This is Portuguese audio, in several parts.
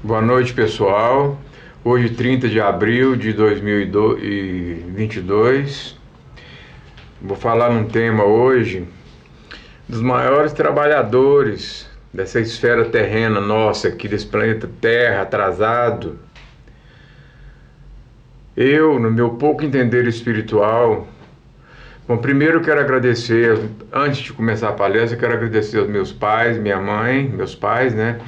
Boa noite, pessoal. Hoje, 30 de abril de 2022, vou falar num tema hoje dos maiores trabalhadores dessa esfera terrena nossa aqui, desse planeta Terra atrasado. Eu, no meu pouco entender espiritual, bom, primeiro eu quero agradecer, antes de começar a palestra, eu quero agradecer aos meus pais, minha mãe, meus pais, né?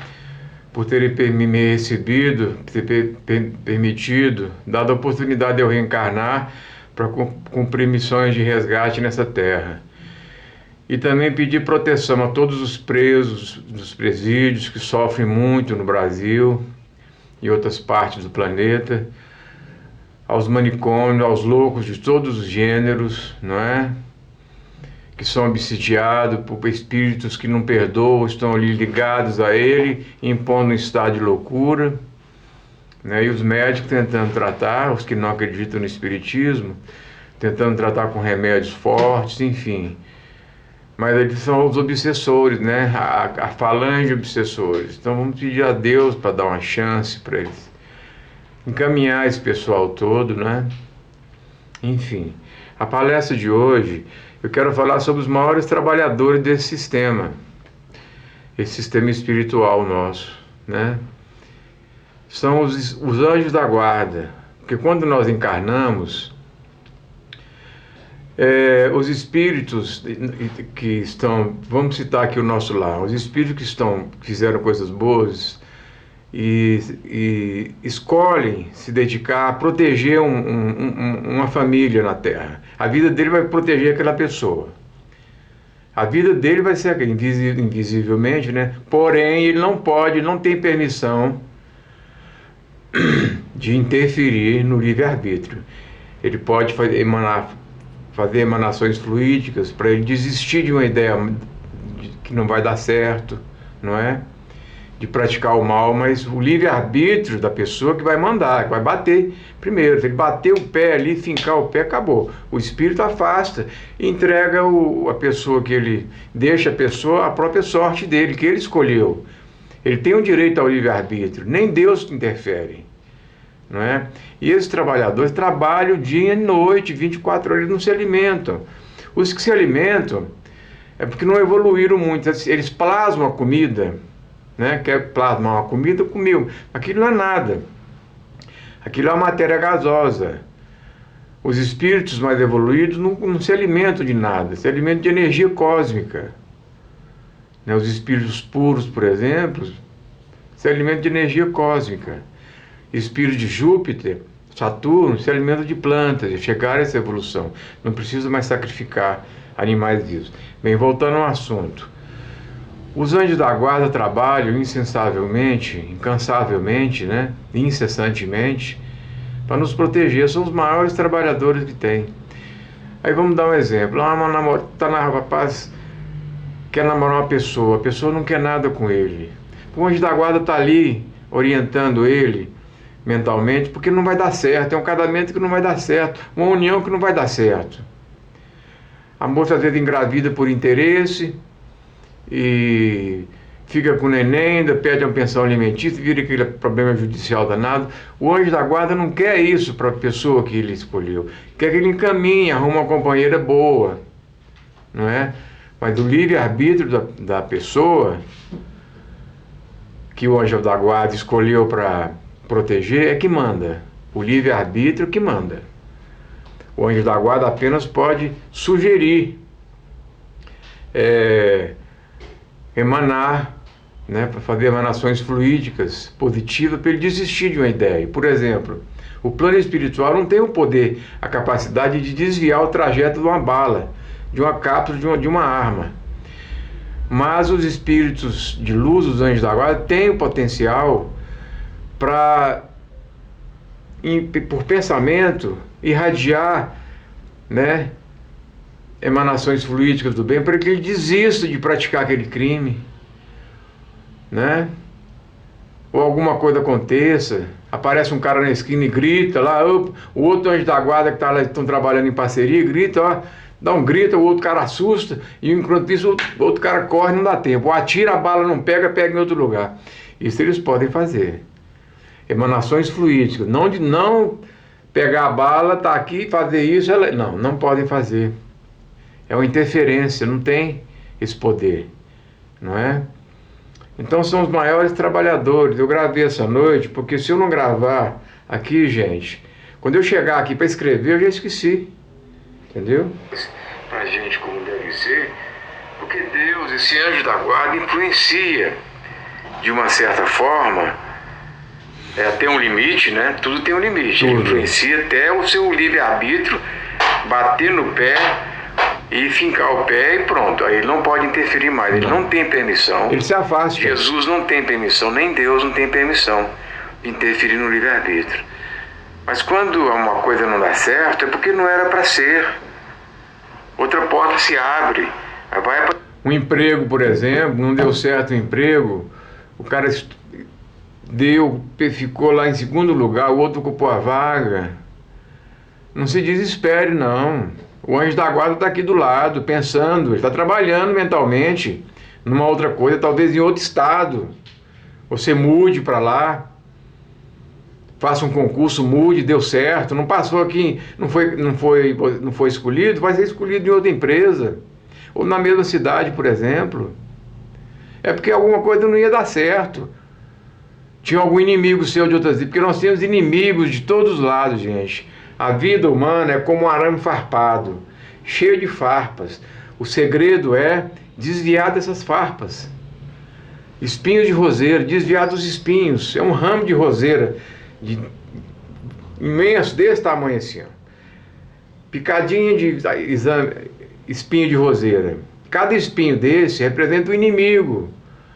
Por terem me recebido, ter permitido, dado a oportunidade de eu reencarnar para cumprir missões de resgate nessa terra. E também pedir proteção a todos os presos dos presídios que sofrem muito no Brasil e outras partes do planeta, aos manicômios, aos loucos de todos os gêneros, não é? Que são obsidiados por espíritos que não perdoam, estão ali ligados a ele, impondo um estado de loucura, né? E os médicos tentando tratar, os que não acreditam no espiritismo, tentando tratar com remédios fortes, enfim. Mas eles são os obsessores, né? A falange de obsessores. Então vamos pedir a Deus para dar uma chance para eles encaminhar esse pessoal todo, né? Enfim, a palestra de hoje eu quero falar sobre os maiores trabalhadores desse sistema, esse sistema espiritual nosso, né? São os anjos da guarda, porque quando nós encarnamos, os espíritos que estão, vamos citar aqui o nosso lar, os espíritos que fizeram coisas boas e escolhem se dedicar a proteger uma família na Terra. A vida dele vai proteger aquela pessoa. A vida dele vai ser invisivelmente, né? Porém, ele não pode, não tem permissão de interferir no livre-arbítrio. Ele pode fazer emanações fluídicas para ele desistir de uma ideia que não vai dar certo, não é? De praticar o mal, mas o livre-arbítrio da pessoa que vai mandar, que vai bater primeiro. Se ele bater o pé ali, fincar o pé, acabou. O espírito afasta, entrega a pessoa que ele deixa a própria sorte dele, que ele escolheu. Ele tem o direito ao livre-arbítrio, nem Deus interfere, não é? E esses trabalhadores trabalham dia e noite, 24 horas, eles não se alimentam. Os que se alimentam é porque não evoluíram muito, eles plasmam a comida, né? Quer plasmar uma comida, comeu. Aquilo não é nada. Aquilo é uma matéria gasosa. Os espíritos mais evoluídos não se alimentam de nada, se alimentam de energia cósmica. Né? Os espíritos puros, por exemplo, se alimentam de energia cósmica. Espíritos de Júpiter, Saturno, se alimentam de plantas, chegaram a essa evolução. Não precisa mais sacrificar animais vivos. Bem, voltando ao assunto. Os anjos da guarda trabalham incansavelmente, né? Incessantemente, para nos proteger. São os maiores trabalhadores que tem. Aí vamos dar um exemplo. Rapaz quer namorar uma pessoa, a pessoa não quer nada com ele. O anjo da guarda está ali orientando ele mentalmente, porque não vai dar certo. É um casamento que não vai dar certo, uma união que não vai dar certo. A moça às vezes engravida por interesse e fica com o neném, ainda pede uma pensão alimentícia, vira aquele problema judicial danado. O anjo da guarda não quer isso para a pessoa que ele escolheu. Quer que ele encaminhe, arruma uma companheira boa, não é? Mas o livre-arbítrio da pessoa que o anjo da guarda escolheu para proteger é que manda. O livre-arbítrio que manda. O anjo da guarda apenas pode sugerir, emanar, né, para fazer emanações fluídicas positivas para ele desistir de uma ideia. Por exemplo, o plano espiritual não tem o poder, a capacidade de desviar o trajeto de uma bala, de uma cápsula, de uma arma. Mas os espíritos de luz, os anjos da guarda, têm o potencial para, por pensamento, irradiar, né, emanações fluídicas do bem para que ele desista de praticar aquele crime, né? Ou alguma coisa aconteça, aparece um cara na esquina e grita lá, o outro anjo da guarda que tá lá, estão trabalhando em parceria, grita, ó, dá um grito, o outro cara assusta, e enquanto isso o outro cara corre, não dá tempo, ou atira, a bala não pega, pega em outro lugar. Isso eles podem fazer. emanações fluídicas, não de não pegar a bala, tá aqui, fazer isso, não, não podem fazer. É uma interferência, não tem esse poder, não é? Então são os maiores trabalhadores. Eu gravei essa noite, porque se eu não gravar aqui, gente, quando eu chegar aqui para escrever, eu já esqueci, entendeu? Pra gente como deve ser, porque Deus, esse anjo da guarda, influencia de uma certa forma, tem um limite, né? Tudo tem um limite. Ele influencia até o seu livre-arbítrio, bater no pé e fincar o pé e pronto. Aí ele não pode interferir mais, ele não tem permissão. Ele se afasta. Jesus não tem permissão, nem Deus não tem permissão de interferir no livre-arbítrio. Mas quando uma coisa não dá certo, é porque não era para ser. Outra porta se abre. Um emprego, por exemplo, não deu certo o emprego, o cara ficou lá em segundo lugar, o outro ocupou a vaga. Não se desespere, não. O anjo da guarda está aqui do lado, pensando, ele está trabalhando mentalmente numa outra coisa, talvez em outro estado. Você mude para lá, faça um concurso, mude, deu certo, não passou aqui, não foi escolhido, vai ser escolhido em outra empresa, ou na mesma cidade, por exemplo. É porque alguma coisa não ia dar certo. Tinha algum inimigo seu de outras vidas, porque nós temos inimigos de todos os lados, gente. A vida humana é como um arame farpado, cheio de farpas. O segredo é desviar dessas farpas. Espinhos de roseira, desviar dos espinhos. É um ramo de roseira imenso, desse tamanho assim, ó. Picadinha de espinho de roseira. Cada espinho desse representa um inimigo.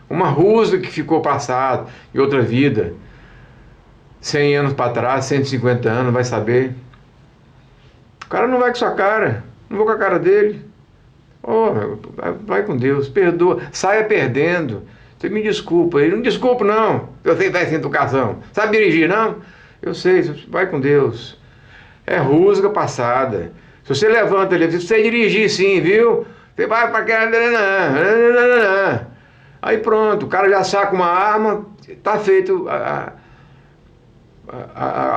Uma rusga que ficou passada em outra vida. 100 anos para trás, 150 anos, vai saber. O cara não vai com sua cara. Não vou com a cara dele. Oh, vai com Deus, perdoa. Saia perdendo. Você me desculpa. Ele não desculpa, não. Eu sei que está sem educação. Sabe dirigir, não? Eu sei, vai com Deus. É rusga passada. Se você levanta ele, você sei dirigir sim, viu? Você vai para aquela... Aí pronto, o cara já saca uma arma, está feito a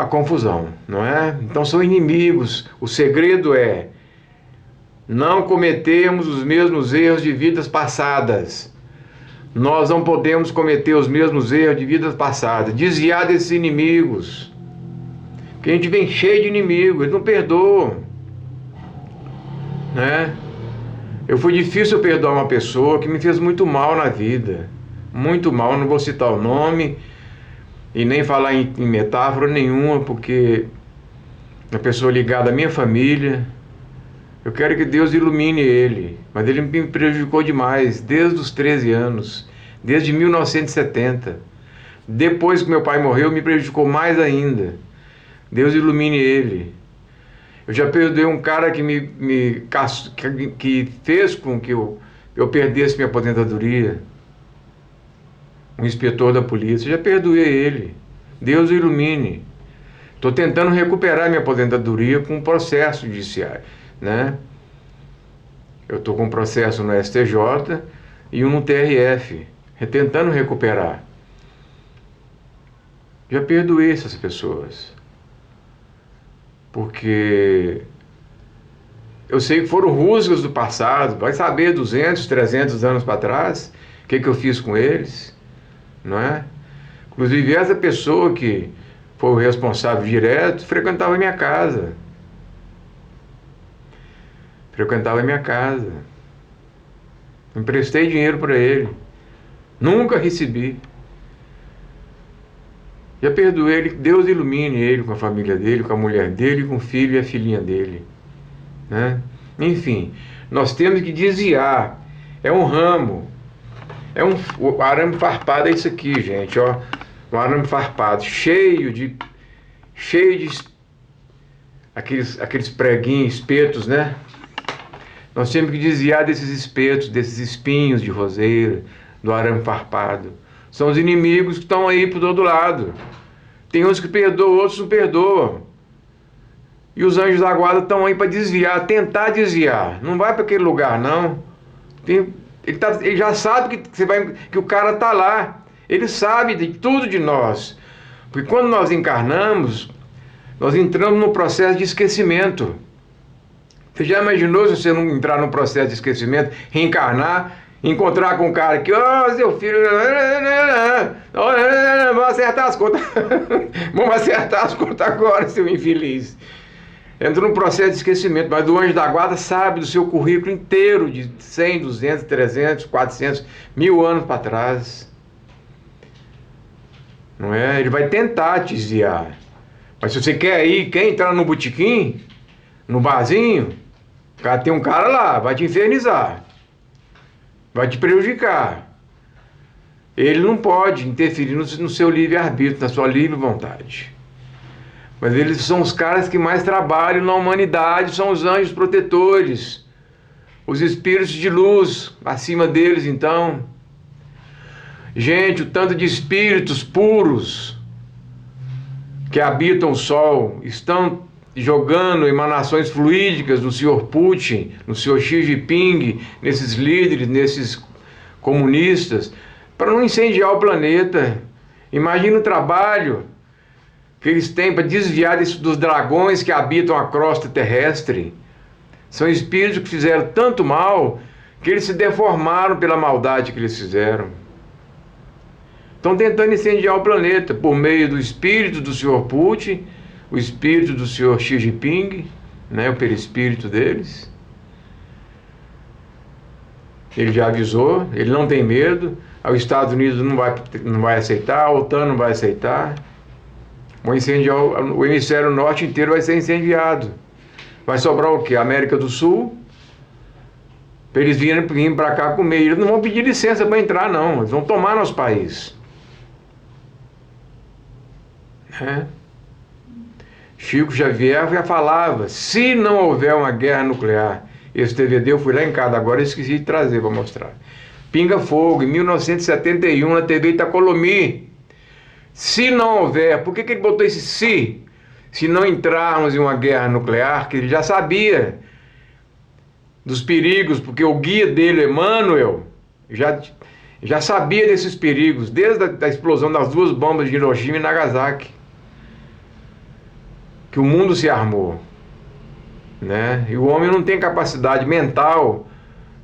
confusão, não é? Então são inimigos. O segredo é não cometermos os mesmos erros de vidas passadas. Nós não podemos cometer os mesmos erros de vidas passadas. Desviar desses inimigos. Porque a gente vem cheio de inimigos, eles não perdoam, né? Foi difícil perdoar uma pessoa que me fez muito mal na vida. Muito mal, não vou citar o nome e nem falar em metáfora nenhuma, porque é uma pessoa ligada à minha família. Eu quero que Deus ilumine ele, mas ele me prejudicou demais, desde os 13 anos, desde 1970. Depois que meu pai morreu, me prejudicou mais ainda. Deus ilumine ele. Eu já perdoei um cara que que fez com que eu perdesse minha aposentadoria. Um inspetor da polícia. Eu já perdoei ele. Deus o ilumine. Estou tentando recuperar minha aposentadoria com um processo judiciário, né? Eu estou com um processo no STJ e um no TRF, tentando recuperar. Já perdoei essas pessoas. Porque eu sei que foram rusgas do passado, vai saber 200, 300 anos para trás, o que eu fiz com eles, não é? Inclusive essa pessoa que foi o responsável direto, frequentava a minha casa. Emprestei dinheiro para ele. Nunca recebi. Já perdoei ele, Deus ilumine ele com a família dele, com a mulher dele, com o filho e a filhinha dele, né? Enfim, nós temos que desviar. É um ramo. O arame farpado é isso aqui, gente, ó. Um arame farpado, cheio de aqueles preguinhos, espetos, né? Nós temos que desviar desses espetos, desses espinhos de roseira, do arame farpado. São os inimigos que estão aí por todo lado. Tem uns que perdoam, outros não perdoam. E os anjos da guarda estão aí para desviar, tentar desviar. Não vai para aquele lugar, não. Ele já sabe que o cara está lá. Ele sabe de tudo de nós. Porque quando nós encarnamos, nós entramos no processo de esquecimento. Você já imaginou se você não entrar no processo de esquecimento, reencarnar, encontrar com um cara que, seu filho, vamos acertar as contas. Vamos acertar as contas agora, seu infeliz. Entra num processo de esquecimento, mas o anjo da guarda sabe do seu currículo inteiro, de 100, 200, 300, 400, 1000 anos para trás. Não é? Ele vai tentar te desviar. Mas se você quer entrar no botequim, no barzinho, tem um cara lá, vai te infernizar. Vai te prejudicar. Ele não pode interferir no seu livre-arbítrio, na sua livre vontade. Mas eles são os caras que mais trabalham na humanidade, são os anjos protetores, os espíritos de luz acima deles, então. Gente, o tanto de espíritos puros que habitam o sol estão jogando emanações fluídicas no Sr. Putin, no Sr. Xi Jinping, nesses líderes, nesses comunistas, para não incendiar o planeta. Imagina o trabalho que eles têm para desviar dos dragões que habitam a crosta terrestre. São espíritos que fizeram tanto mal que eles se deformaram pela maldade que eles fizeram. Estão tentando incendiar o planeta por meio do espírito do Sr. Putin, o espírito do Sr. Xi Jinping, né, o perispírito deles. Ele já avisou, ele não tem medo, os Estados Unidos não vai aceitar, a OTAN não vai aceitar. O hemisfério norte inteiro vai ser incendiado. Vai sobrar o quê? A América do Sul, para eles virem para cá comer. Eles não vão pedir licença para entrar, não. Eles vão tomar nosso país. Chico Xavier já falava, se não houver uma guerra nuclear. Esse DVD eu fui lá em casa, agora eu esqueci de trazer para mostrar. Pinga Fogo, em 1971, na TV Itacolomi. Se não houver, por que ele botou esse se? Se não entrarmos em uma guerra nuclear, que ele já sabia dos perigos, porque o guia dele, Emmanuel, já sabia desses perigos, desde a explosão das 2 bombas de Hiroshima e Nagasaki, que o mundo se armou, né? E o homem não tem capacidade mental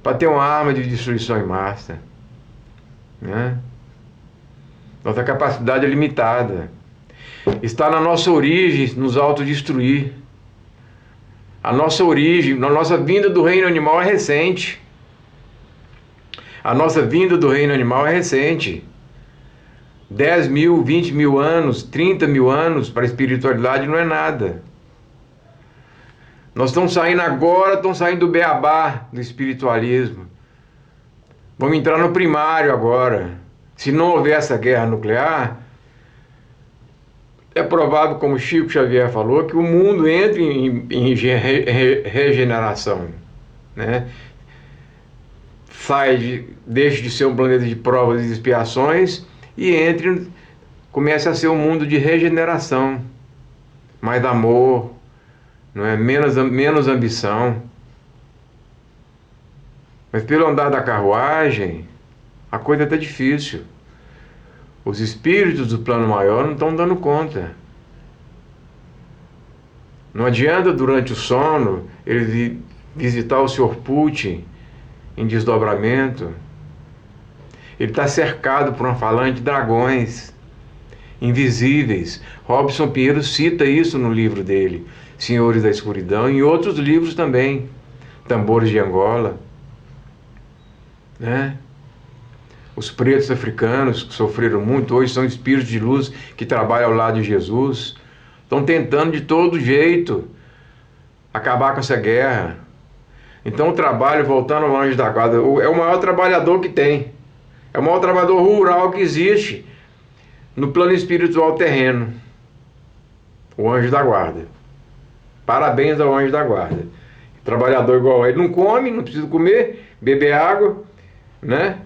para ter uma arma de destruição em massa, né? Nossa capacidade é limitada. Está na nossa origem nos autodestruir. A nossa origem, a nossa vinda do reino animal é recente. A nossa vinda do reino animal é recente. 10 mil, 20 mil anos, 30 mil anos para a espiritualidade não é nada. Nós estamos saindo agora, estamos saindo do beabá do espiritualismo. Vamos entrar no primário agora. Se não houver essa guerra nuclear, é provável, como Chico Xavier falou, que o mundo entre em regeneração, né? Deixe de ser um planeta de provas e expiações e comece a ser um mundo de regeneração, mais amor, não é? Menos ambição. Mas pelo andar da carruagem, a coisa está difícil. Os espíritos do plano maior não estão dando conta. Não adianta durante o sono ele visitar o Sr. Putin em desdobramento. Ele está cercado por uma falange de dragões invisíveis. Robson Pinheiro cita isso no livro dele, Senhores da Escuridão, e em outros livros também, Tambores de Angola, né? Os pretos africanos que sofreram muito, hoje são espíritos de luz que trabalham ao lado de Jesus, estão tentando de todo jeito acabar com essa guerra. Então o trabalho, voltando ao anjo da guarda, é o maior trabalhador que tem, é o maior trabalhador rural que existe no plano espiritual terreno, o anjo da guarda. Parabéns ao anjo da guarda. Trabalhador igual ele, não come, não precisa comer, beber água, né?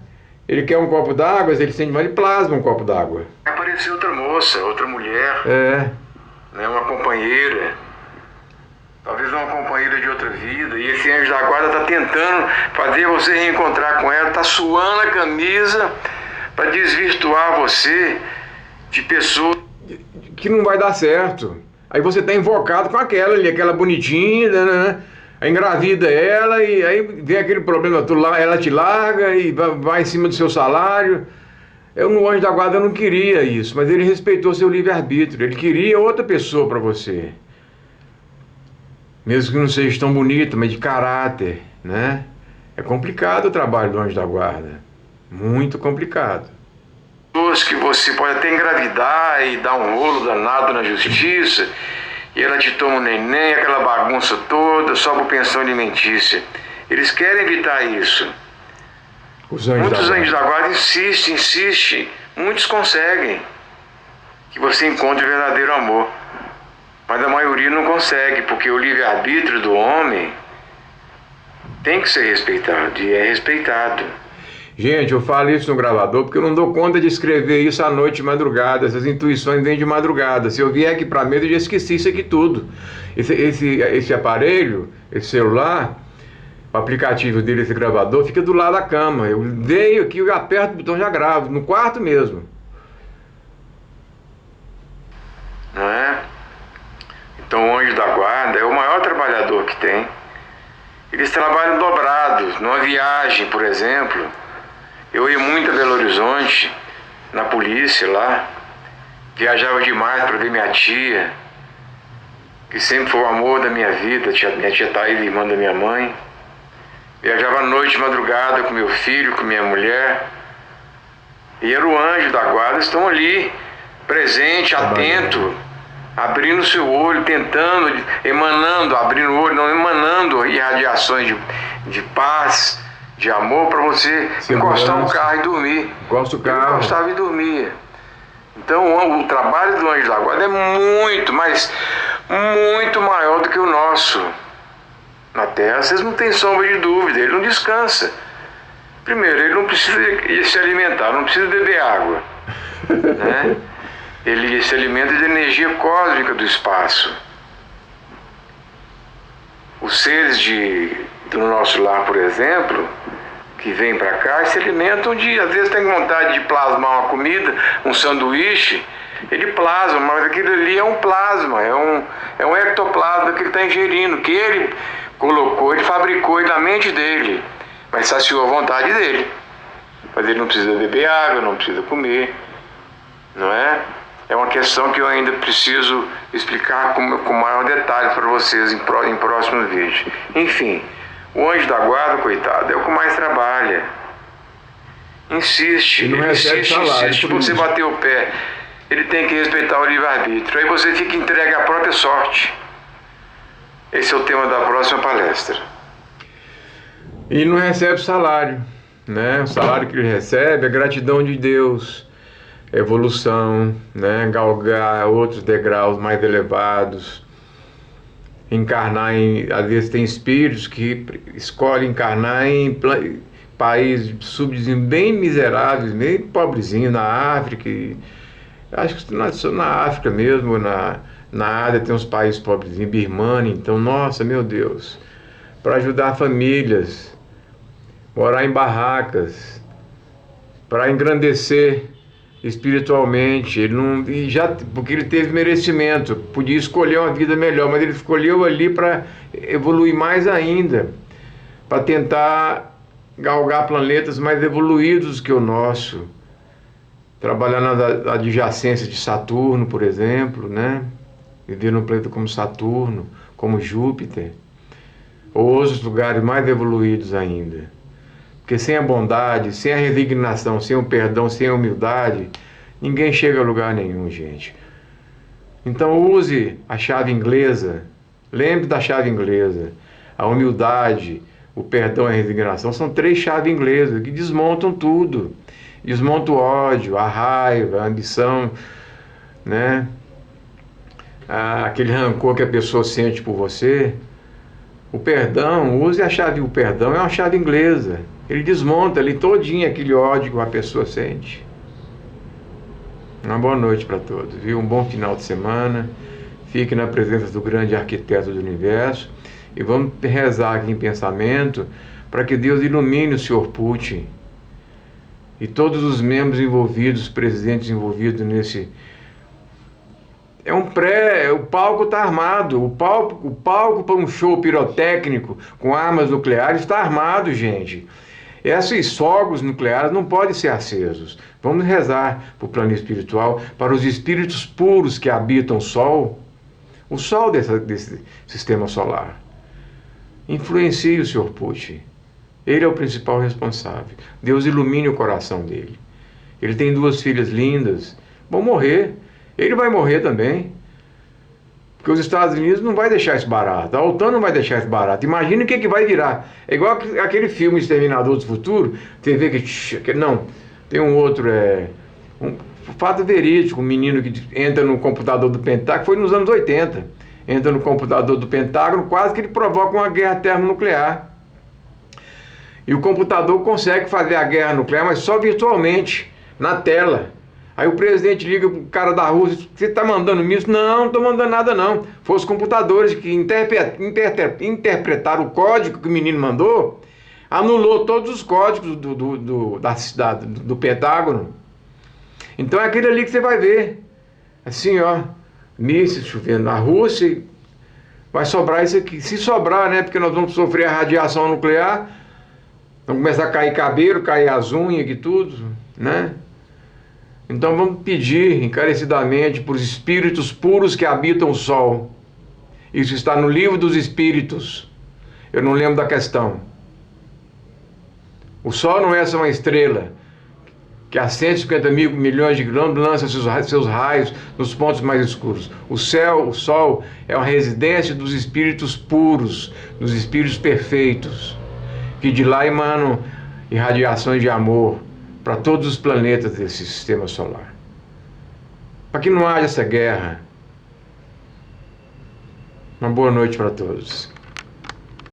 Ele quer um copo d'água, ele sente mal, ele plasma um copo d'água. Apareceu outra moça, outra mulher, né, uma companheira, talvez uma companheira de outra vida, e esse anjo da guarda está tentando fazer você reencontrar com ela, está suando a camisa para desvirtuar você de pessoas que não vai dar certo. Aí você está invocado com aquela ali, aquela bonitinha, né? Aí engravida ela e aí vem aquele problema, ela te larga e vai em cima do seu salário. Eu no Anjo da Guarda não queria isso, mas ele respeitou seu livre-arbítrio. Ele queria outra pessoa para você. Mesmo que não seja tão bonito, mas de caráter, né? É complicado o trabalho do Anjo da Guarda. Muito complicado. Pessoas que você pode até engravidar e dar um rolo danado na justiça, e ela te toma um neném, aquela bagunça toda, só por pensão alimentícia. Eles querem evitar isso. Muitos anjos da guarda insistem, muitos conseguem que você encontre o verdadeiro amor. Mas a maioria não consegue, porque o livre-arbítrio do homem tem que ser respeitado, e é respeitado. Gente, eu falo isso no gravador porque eu não dou conta de escrever isso à noite de madrugada. Essas intuições vêm de madrugada. Se eu vier aqui para mesa, eu já esqueci isso aqui tudo. Esse aparelho, esse celular, o aplicativo dele, esse gravador, fica do lado da cama. Eu venho aqui, eu aperto o botão e já gravo, no quarto mesmo. Não é? Então o anjo da guarda é o maior trabalhador que tem. Eles trabalham dobrados. Numa viagem, por exemplo, eu ia muito a Belo Horizonte, na polícia lá, viajava demais para ver minha tia, que sempre foi o amor da minha vida, minha tia Thaís, irmã da minha mãe. Viajava à noite, madrugada com meu filho, com minha mulher. E era o anjo da guarda, estão ali, presente, atento, abrindo o seu olho, tentando, emanando, abrindo o olho, não, emanando irradiações de paz, de amor, para você encostar no carro e dormir. Encosta o carro. Eu encostava e dormia. Então o trabalho do anjo da guarda é muito, mas muito maior do que o nosso. Na Terra, vocês não têm sombra de dúvida, ele não descansa. Primeiro, ele não precisa se alimentar, não precisa beber água. Né? Ele se alimenta de energia cósmica do espaço. Os seres do nosso lar, por exemplo, que vêm para cá, se alimentam às vezes tem vontade de plasmar uma comida, um sanduíche, ele plasma, mas aquilo ali é um plasma, é um ectoplasma que ele está ingerindo, que ele colocou, ele fabricou na mente dele, mas saciou a vontade dele. Mas ele não precisa beber água, não precisa comer, não é? É uma questão que eu ainda preciso explicar com maior detalhe para vocês em próximos vídeos. Enfim, o anjo da guarda, coitado, é o que mais trabalha. Insiste, ele insiste. Se você bater o pé, ele tem que respeitar o livre-arbítrio. Aí você fica entregue à própria sorte. Esse é o tema da próxima palestra. E não recebe salário, né? O salário que ele recebe é gratidão de Deus, evolução, né? Galgar outros degraus mais elevados, encarnar às vezes tem espíritos que escolhem encarnar em países subdesenvolvidos, bem miseráveis, bem pobrezinhos, na África, acho que na África mesmo, na Ásia tem uns países pobrezinhos, Birmania, então, nossa, meu Deus, para ajudar famílias, morar em barracas, para engrandecer espiritualmente, porque ele teve merecimento, podia escolher uma vida melhor, mas ele escolheu ali para evoluir mais ainda, para tentar galgar planetas mais evoluídos que o nosso, trabalhar na adjacência de Saturno, por exemplo, né? Viver num planeta como Saturno, como Júpiter, ou outros lugares mais evoluídos ainda. Porque sem a bondade, sem a resignação, sem o perdão, sem a humildade, ninguém chega a lugar nenhum, gente. Então use a chave inglesa, lembre da chave inglesa. A humildade, o perdão e a resignação são 3 chaves inglesas que desmontam tudo. Desmonta o ódio, a raiva, a ambição, né? Aquele rancor que a pessoa sente por você. O perdão, use a chave, o perdão é uma chave inglesa. Ele desmonta ali todinho aquele ódio que a pessoa sente. Uma boa noite para todos, viu? Um bom final de semana. Fique na presença do grande arquiteto do universo. E vamos rezar aqui em pensamento para que Deus ilumine o Sr. Putin e todos os membros envolvidos, presidentes envolvidos O palco está armado. O palco para um show pirotécnico com armas nucleares está armado, gente. Esses fogos nucleares não podem ser acesos. Vamos rezar para o plano espiritual, para os espíritos puros que habitam o Sol desse sistema solar. Influencie o Sr. Putin. Ele é o principal responsável. Deus ilumine o coração dele. Ele tem 2 filhas lindas. Vão morrer. Ele vai morrer também. Porque os Estados Unidos não vai deixar isso barato. A OTAN não vai deixar isso barato. Imagina o que vai virar. É igual aquele filme Exterminador do Futuro. Você vê que... Não, tem um outro... um fato verídico. Um menino que entra no computador do Pentágono. Foi nos anos 80. Entra no computador do Pentágono. Quase que ele provoca uma guerra termonuclear. E o computador consegue fazer a guerra nuclear, mas só virtualmente. Na tela. Aí o presidente liga pro cara da Rússia, você está mandando isso? Não, não estou mandando nada não. Foi os computadores que interpretaram o código que o menino mandou, anulou todos os códigos do Pentágono. Então é aquele ali que você vai ver. Assim, ó, mísseis chovendo na Rússia, vai sobrar isso aqui. Se sobrar, né, porque nós vamos sofrer a radiação nuclear, vamos começar a cair cabelo, cair as unhas e tudo, né? Então vamos pedir encarecidamente por espíritos puros que habitam o Sol. Isso está no livro dos Espíritos. Eu não lembro da questão. O Sol não é só uma estrela que a 150 mil milhões de quilômetros lança seus raios nos pontos mais escuros. O Sol, é uma residência dos espíritos puros, dos espíritos perfeitos, que de lá emanam irradiações de amor para todos os planetas desse sistema solar. Para que não haja essa guerra. Uma boa noite para todos.